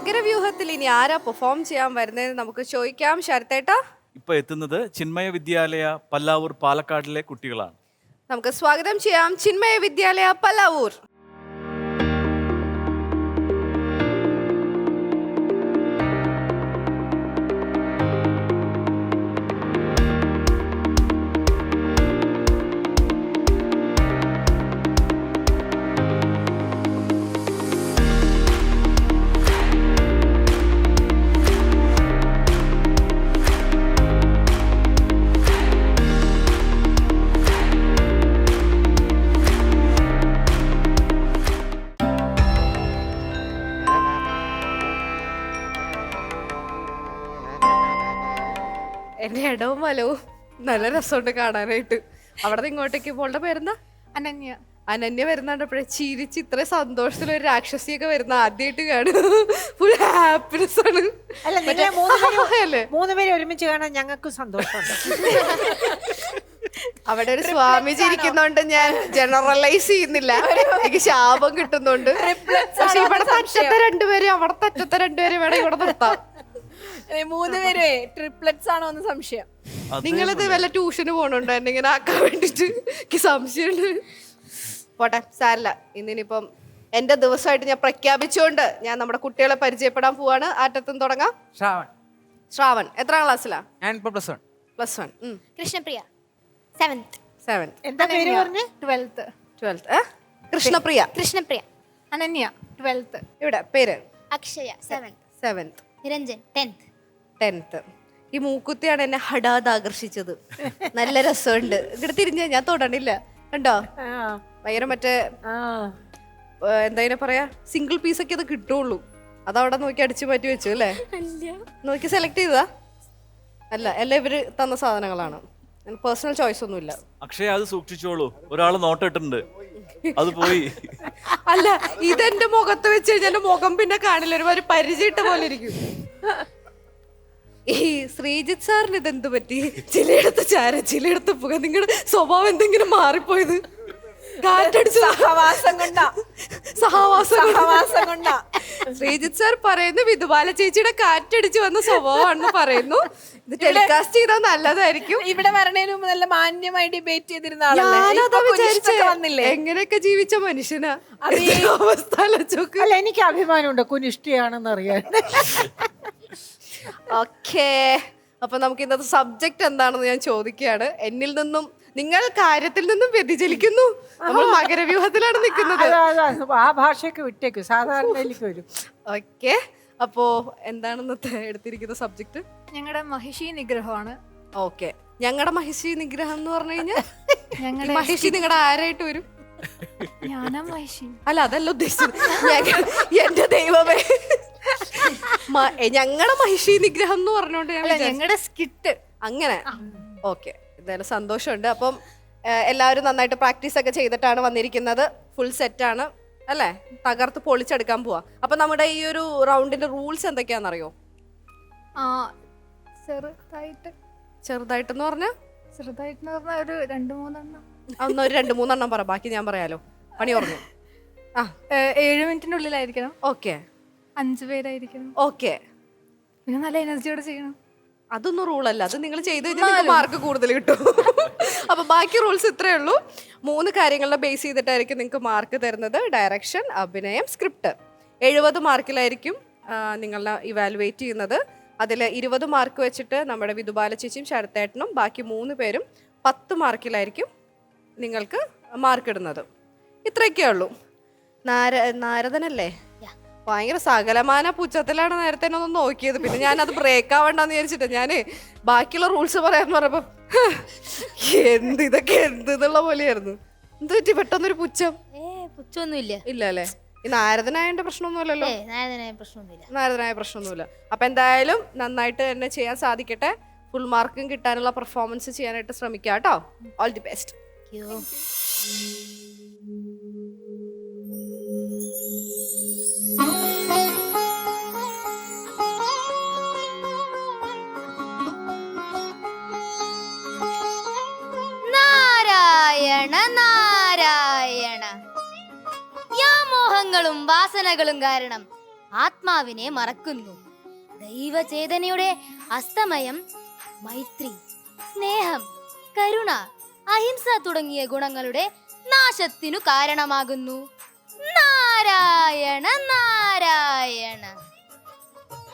മകരവ്യൂഹത്തിൽ ഇനി ആരാ പെർഫോം ചെയ്യാൻ വരുന്നതെന്ന് നമുക്ക് ചോദിക്കാം. ശരത്തേട്ടാ, ഇപ്പൊ എത്തുന്നത് ചിന്മയ വിദ്യാലയ പല്ലാവൂർ പാലക്കാടിലെ കുട്ടികളാണ്. നമുക്ക് സ്വാഗതം ചെയ്യാം ചിന്മയ വിദ്യാലയ പല്ലാവൂർ. എന്റെ ഇടവും വലവും നല്ല രസമുണ്ട് കാണാനായിട്ട്. അവിടെ ഇങ്ങോട്ടേക്ക് പോളുടെ പേരെന്താ? അനന്യ. അനന്യ വരുന്നുണ്ടപ്പോഴേ ചിരിച്ച് ഇത്ര സന്തോഷത്തിൽ ഒരു രാക്ഷസിയൊക്കെ വരുന്ന ആദ്യമായിട്ട് കാണും. ഫുൾ ഹാപ്പിനെസ് ആണ്. അല്ല, നിങ്ങളെ മൂന്നുപേരെ ഒരുമിച്ച് കാണാൻ ഞങ്ങൾക്ക് സന്തോഷമുണ്ട്. അവിടെ ഒരു സ്വാമിജി ഇരിക്കുന്നോണ്ട് ഞാൻ ജനറലൈസ് ചെയ്യുന്നില്ല, എനിക്ക് ശാപം കിട്ടുന്നുണ്ട്. പക്ഷെ ഇവിടെ അറ്റത്തെ രണ്ടുപേരും അവിടെ അറ്റത്തെ രണ്ടുപേരും വേണം ഇവിടെ നിർത്താം. മൂന്നുപേരെ ട്രിപ്ലറ്റ്സ് ആണോ എന്ന് സംശയം. നിങ്ങളിത് വല്ല ട്യൂഷന് പോണുണ്ടോ എന്നെ ഇങ്ങനെ ആക്കാൻ വേണ്ടിട്ട്? എനിക്ക് സംശയമുണ്ട്. പോട്ടെ, സാരില്ല. ഇന്നിനിപ്പം എന്റെ ദിവസമായിട്ട് ഞാൻ പ്രഖ്യാപിച്ചുകൊണ്ട് ഞാൻ നമ്മുടെ കുട്ടികളെ പരിചയപ്പെടാൻ പോവാണ്. ആറ്റത്തും തുടങ്ങാം. ശ്രാവൺ എത്രാം ക്ലാസ്സിലാ? +1. കൃഷ്ണപ്രിയ 7th. എന്താ പേര് പറഞ്ഞേ? 12th. കൃഷ്ണപ്രിയ. കൃഷ്ണപ്രിയ. അനന്യ 12th. ഇവിടെ പേര് അക്ഷയ 7th. നിരഞ്ജൻ 10th. ഈ മൂക്കുത്തിയാണ് എന്നെ ഹഠാത് ആകർഷിച്ചത്. നല്ല രസമുണ്ട്. ഇവിടെ തിരിഞ്ഞ ഞാൻ തൊടണില്ല, കണ്ടോ? ഭയങ്കര മറ്റേ എന്താ പറയാ, സിംഗിൾ പീസൊക്കെ അത് കിട്ടുള്ളൂ. അതവിടെ നോക്കി അടിച്ചു മാറ്റി വെച്ചു അല്ലേ? നോക്കി സെലക്ട് ചെയ്തതാ? അല്ല, എല്ലാം ഇവര് തന്ന സാധനങ്ങളാണ്. പേഴ്സണൽ ചോയ്സ് ഒന്നുമില്ല. അക്ഷയ അത് സൂക്ഷിച്ചോളൂ, ഒരാള് നോട്ടിട്ടുണ്ട്, അത് പോയി. അല്ല, ഇതെന്റെ മുഖത്ത് വെച്ച് കഴിഞ്ഞാൽ മുഖം പിന്നെ കാണില്ല, ഒരുമാതിരി പരിചയിട്ട പോലെ ഇരിക്കും. ഈ ശ്രീജിത്ത് സാറിന് ഇതെന്ത് പറ്റി? ചിലയിടത്ത് ചാര, ചിലയിടത്ത് പുക. നിങ്ങളുടെ സ്വഭാവം എന്തെങ്കിലും മാറിപ്പോയത്? സഹവാസം കൊണ്ടാ. ശ്രീജിത്ത് സാർ പറയുന്നു വിധുബാല ചേച്ചിയുടെ കാറ്റടിച്ച് വന്ന സ്വഭാവമാണെന്ന് പറയുന്നു. ഇത് ടെലികാസ്റ്റ് ചെയ്താൽ നല്ലതായിരിക്കും. ഇവിടെ വരണേന് മുമ്പ് നല്ല മാന്യമായി ഡിബേറ്റ് ചെയ്തിരുന്ന വന്നില്ലേ? എങ്ങനെയൊക്കെ ജീവിച്ച മനുഷ്യനാ അവസ്ഥ. അല്ല, എനിക്ക് അഭിമാനമുണ്ട് കുനിഷ്ഠയാണെന്ന് അറിയാൻ. ഓക്കേ, അപ്പൊ നമുക്ക് ഇന്നത്തെ സബ്ജക്ട് എന്താണെന്ന് ഞാൻ ചോദിക്കുകയാണ്. എന്നിൽ നിന്നും നിങ്ങൾ കാര്യത്തിൽ നിന്നും വ്യതിചലിക്കുന്നു. നമ്മൾ മകരവ്യൂഹത്തിലാണ് നിൽക്കുന്നത്. ആ ഭാഷയൊക്കെ വിട്ടേക്കും, സാധാരണയിലേക്ക് വരും. ഓക്കെ, അപ്പോ എന്താണ് എടുത്തിരിക്കുന്ന സബ്ജക്ട്? ഞങ്ങളുടെ മഹിഷി നിഗ്രഹമാണ്. ഓക്കെ, ഞങ്ങളുടെ മഹിഷി നിഗ്രഹം എന്ന് പറഞ്ഞു കഴിഞ്ഞാൽ മഹിഷി നിങ്ങളുടെ ആരായിട്ട് വരും? ഞാനാ മഹിഷി. അല്ല, അതല്ല ഉദ്ദേശിച്ചത്. എന്റെ ദൈവമേ, ഞങ്ങളുടെ മഹിഷി നിഗ്രഹം എന്ന് പറഞ്ഞോണ്ട് ഞങ്ങളുടെ സ്കിറ്റ് അങ്ങനെ. ഓക്കെ, എന്തായാലും സന്തോഷമുണ്ട്. അപ്പം എല്ലാവരും നന്നായിട്ട് പ്രാക്ടീസ് ഒക്കെ ചെയ്തിട്ടാണ് വന്നിരിക്കുന്നത്. ഫുൾ സെറ്റാണ് അല്ലേ? തകർത്ത് പൊളിച്ചെടുക്കാൻ പോവാ. അപ്പൊ നമ്മുടെ ഈ ഒരു റൗണ്ടിന്റെ റൂൾസ് എന്തൊക്കെയാണെന്നറിയോ? ചെറുതായിട്ടെന്ന് പറഞ്ഞാൽ ഒരു 2-3 എണ്ണം. അന്ന് ഒരു 2-3 എണ്ണം പറ, ബാക്കി ഞാൻ പറയാലോ. പണി പറഞ്ഞു. 7 മിനിറ്റിനുള്ളിലായിരിക്കണം. ഓക്കെ. 5 പേരായിരിക്കണം. ഓക്കെ. പിന്നെ നല്ല എനർജിയോടെ ചെയ്യണം. അതൊന്നും റൂളല്ല, അത് നിങ്ങൾ ചെയ്ത് കഴിഞ്ഞാൽ മാർക്ക് കൂടുതൽ കിട്ടും. അപ്പൊ ബാക്കി റൂൾസ് ഇത്രയേ ഉള്ളൂ. 3 കാര്യങ്ങളുടെ ബേസ് ചെയ്തിട്ടായിരിക്കും നിങ്ങൾക്ക് മാർക്ക് തരുന്നത്. ഡയറക്ഷൻ, അഭിനയം, സ്ക്രിപ്റ്റ്. 70 മാർക്കിലായിരിക്കും നിങ്ങളെ ഇവാലുവേറ്റ് ചെയ്യുന്നത്. അതിൽ 20 മാർക്ക് വെച്ചിട്ട് നമ്മുടെ വിധുബാല ചേച്ചിയും ശരത്തേട്ടനും ബാക്കി 3 പേരും 10 മാർക്കിലായിരിക്കും നിങ്ങൾക്ക് മാർക്ക് ഇടുന്നത്. ഇത്രയൊക്കെ ഉള്ളൂ. നാരദനല്ലേ? ഭയങ്കര സകലമാന പുച്ഛത്തിലാണ് നേരത്തെ ഒന്ന് നോക്കിയത്. പിന്നെ ഞാനത് ബ്രേക്ക് ആവണ്ടെന്ന് വിചാരിച്ചിട്ട് ഞാൻ ബാക്കിയുള്ള റൂൾസ് പറയാന്ന് പറഞ്ഞപ്പോ ഇതൊക്കെ എന്നുള്ള പോലെയായിരുന്നു. എന്ത് പറ്റി പെട്ടെന്നൊരു പുച്ഛം? പുച്ഛൊന്നുമില്ല. ഇല്ല അല്ലേ? ഈ നാരദനായതിന്റെ പ്രശ്നമൊന്നുമില്ലല്ലോ. നാരദനായ പ്രശ്നമൊന്നുമില്ല. അപ്പൊ എന്തായാലും നന്നായിട്ട് തന്നെ ചെയ്യാൻ സാധിക്കട്ടെ. ഫുൾ മാർക്കും കിട്ടാനുള്ള പെർഫോമൻസ് ചെയ്യാനായിട്ട് ശ്രമിക്കാം കേട്ടോ. All the best. Narayana Narayana. വ്യാമോഹങ്ങളും വാസനകളും കാരണം ആത്മാവിനെ മറക്കുന്നു. ദൈവചേതനയുടെ അസ്തമയം മൈത്രി, സ്നേഹം, കരുണ, അഹിംസ തുടങ്ങിയ ഗുണങ്ങളുടെ നാശത്തിനു കാരണമാകുന്നു. നാരായണ നാരായണ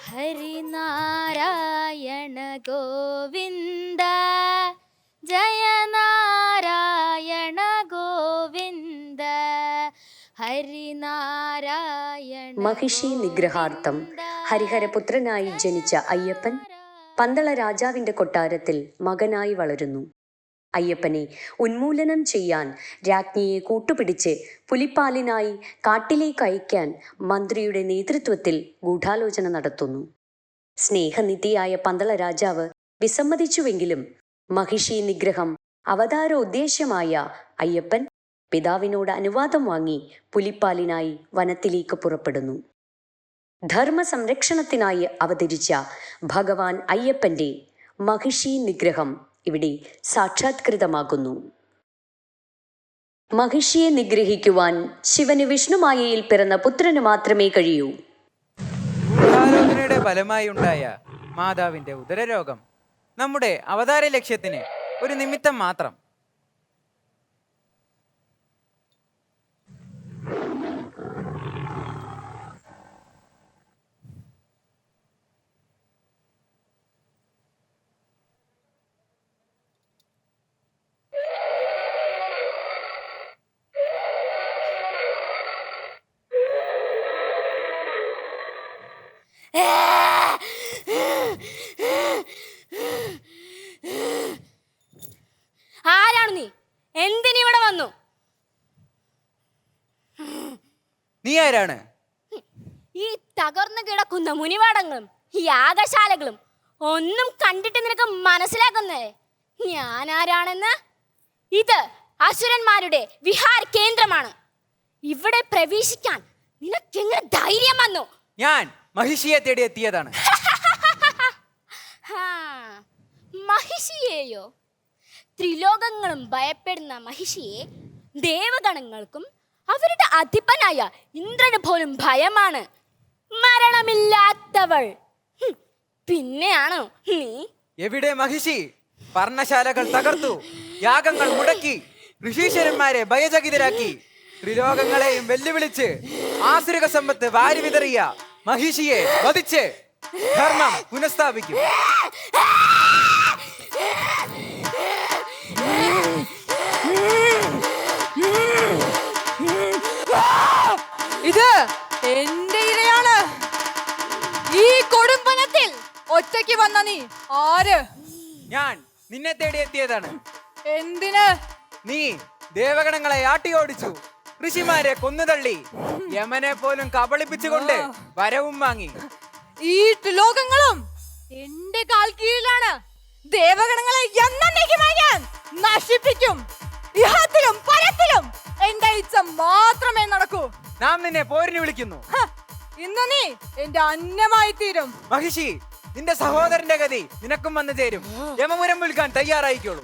ഹരിനാരായണ ഗോവിന്ദ, ജയ നാരായണ ഗോവിന്ദ, ഹരിനാരായണ. മഹിഷി നിഗ്രഹാർത്ഥം ഹരിഹരപുത്രനായി ജനിച്ച അയ്യപ്പൻ പന്തള രാജാവിന്റെ കൊട്ടാരത്തിൽ മകനായി വളരുന്നു. അയ്യപ്പനെ ഉന്മൂലനം ചെയ്യാൻ രാജ്ഞിയെ കൂട്ടുപിടിച്ച് പുലിപ്പാലിനായി കാട്ടിലേക്ക് അയക്കാൻ മന്ത്രിയുടെ നേതൃത്വത്തിൽ ഗൂഢാലോചന നടത്തുന്നു. സ്നേഹനിധിയായ പന്തള രാജാവ് വിസമ്മതിച്ചുവെങ്കിലും മഹിഷി നിഗ്രഹം അവതാരോദ്ദേശ്യമായ അയ്യപ്പൻ പിതാവിനോട് അനുവാദം വാങ്ങി പുലിപ്പാലിനായി വനത്തിലേക്ക് പുറപ്പെടുന്നു. ധർമ്മ സംരക്ഷണത്തിനായി അവതരിച്ച ഭഗവാൻ അയ്യപ്പന്റെ മഹിഷി നിഗ്രഹം ഇവിടെ സാക്ഷാത്കൃതമാകുന്നു. മഹിഷിയെ നിഗ്രഹിക്കുവാൻ ശിവന് വിഷ്ണുമായയിൽ പിറന്ന പുത്രന് മാത്രമേ കഴിയൂ. ഗൂഢാലോചനയുടെ ഫലമായി ഉണ്ടായ മാതാവിന്റെ ഉദരരോഗം നമ്മുടെ അവതാര ലക്ഷ്യത്തിന് ഒരു നിമിത്തം മാത്രം. ആരാണ് നീ? എന്തിനിവിടെ വന്നു? നീ ആരാണ്? ഈ തകർന്നു കിടക്കുന്ന മുനിവാടങ്ങളും യാഗശാലകളും ഒന്നും കണ്ടിട്ട് നിനക്ക് മനസ്സിലാക്കുന്നേ ഞാൻ ആരാണെന്ന്? ഇത് അസുരന്മാരുടെ വിഹാര കേന്ദ്രമാണ്. ഇവിടെ പ്രവേശിക്കാൻ നിനക്കെങ്ങനെ ധൈര്യം വന്നു? ഞാൻ മഹിഷിയെ തേടി എത്തിയതാണ്. മഹിഷിയെയോ? ത്രിലോകങ്ങളും ഭയപ്പെടുന്ന മഹിഷിയെ ദേവഗണങ്ങൾക്കും അവരുടെ അധിപനായ ഇന്ദ്രന് പോലും ഭയമാണ്. മരണമില്ലാത്തവൾ പിന്നെയാണോ നീ? എവിടെ മഹിഷി? പർണശാലകൾ തകർത്തു, യാഗങ്ങൾ മുടക്കി, ഋഷീശ്വരന്മാരെ ഭയചകിതരാക്കി, ത്രിലോകങ്ങളെയും വെല്ലുവിളിച്ച് ആസുരിക സമ്പത്ത് വാരി വിതറിയ മഹിഷിയെ വധിച്ച് ധർമ്മം പുനഃസ്ഥാപിക്കും. ഇത് എന്റെ ഇരയാണ്. ഈ കൊടുമ്പനത്തിൽ ഒറ്റയ്ക്ക് വന്ന നീ ആര്? ഞാൻ നിന്നെ തേടി എത്തിയതാണ്. എന്തിന്? നീ ദേവഗണങ്ങളെ ആട്ടിയോടിച്ചു, ഋഷിമാരെ കൊന്നുതള്ളി, യമനെ പോലും കബളിപ്പിച്ചുകൊണ്ട് വരവും വാങ്ങി. ഈ ലോകങ്ങളും എന്റെ കാൽ കീഴിലാണ്. ദേവഗണങ്ങളെ എന്നേക്കുമായി ഞാൻ നശിപ്പിക്കും. ഇഹത്തിലും പരത്തിലും എന്റെ ഇച്ഛ മാത്രമേ നടക്കൂ. നാം നിന്നെ പോരിന് വിളിക്കുന്നു. ഇന്ന് നീ എന്റെ അന്നമായി തീരും. മഹിഷി, നിന്റെ സഹോദരന്റെ ഗതി നിനക്കും വന്നു ചേരും. യമപുരം വിൽക്കാൻ തയ്യാറായിക്കോളൂ.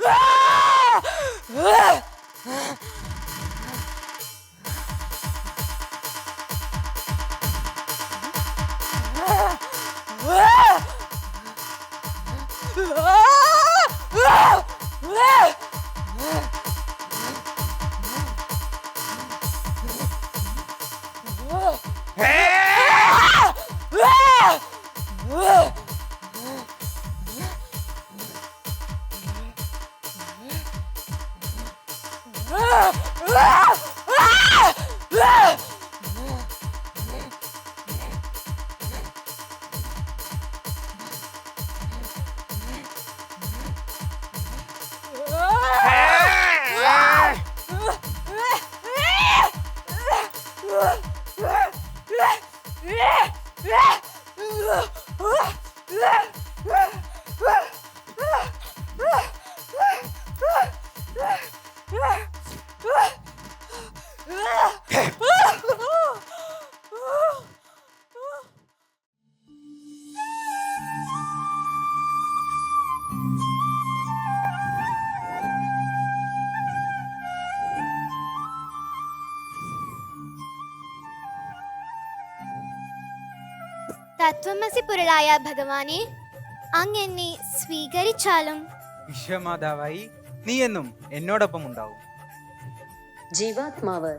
തത്വമസി പൊരുളായ ഭഗവാനെ അങ്ങ് എന്നെ സ്വീകരിച്ചാലും വിശ്വമാതാവായി നീ എന്നും എന്നോടൊപ്പം ഉണ്ടാവും. ജീവാത്മാവ്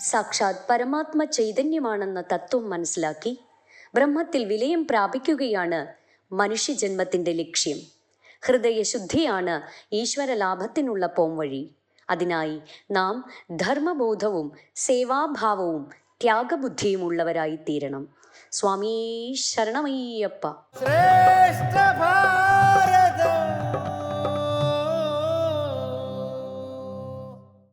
സാക്ഷാത് പരമാത്മ ചൈതന്യമാണെന്ന തത്വം മനസ്സിലാക്കി ബ്രഹ്മത്തിൽ വിലയം പ്രാപിക്കുകയാണ് മനുഷ്യജന്മത്തിൻ്റെ ലക്ഷ്യം. ഹൃദയശുദ്ധിയാണ് ഈശ്വരലാഭത്തിനുള്ള പോംവഴി. അതിനായി നാം ധർമ്മബോധവും സേവാഭാവവും ത്യാഗബുദ്ധിയും ഉള്ളവരായി തീരണം. സ്വാമീ ശരണമയ്യപ്പ. ശ്രേഷ്ഠ